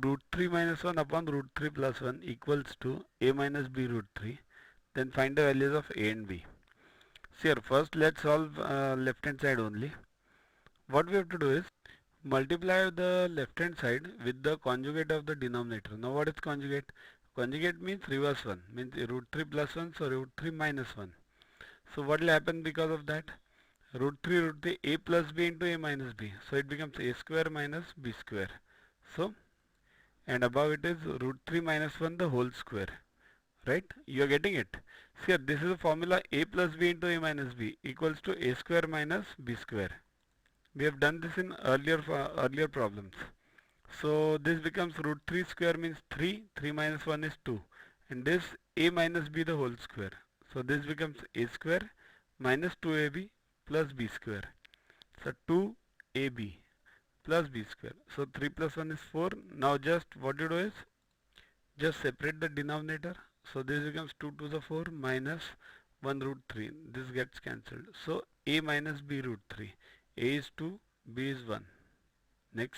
root 3 minus 1 upon root 3 plus 1 equals to a minus b root 3, then find the values of a and b. So here first let's solve left hand side only. What we have to do is multiply the left hand side with the conjugate of the denominator. Now what is conjugate? Conjugate means reverse one, means root 3 plus 1, so root 3 minus 1. So what will happen because of that? Root 3 a plus b into a minus b. So it becomes a square minus b square. So, and above it is root 3 minus 1 the whole square. Right? You are getting it. See here, this is the formula a plus b into a minus b equals to a square minus b square. We have done this in earlier problems. So this becomes root 3 square means 3, 3 minus 1 is 2. And this a minus b the whole square. So this becomes a square minus 2ab plus b square. So 2ab plus b square. So 3 plus 1 is 4. Now just what you do is just separate the denominator. So this becomes 2 to the 4 minus 1 root 3. This gets cancelled. So a minus b root 3. A is 2, b is 1. Next.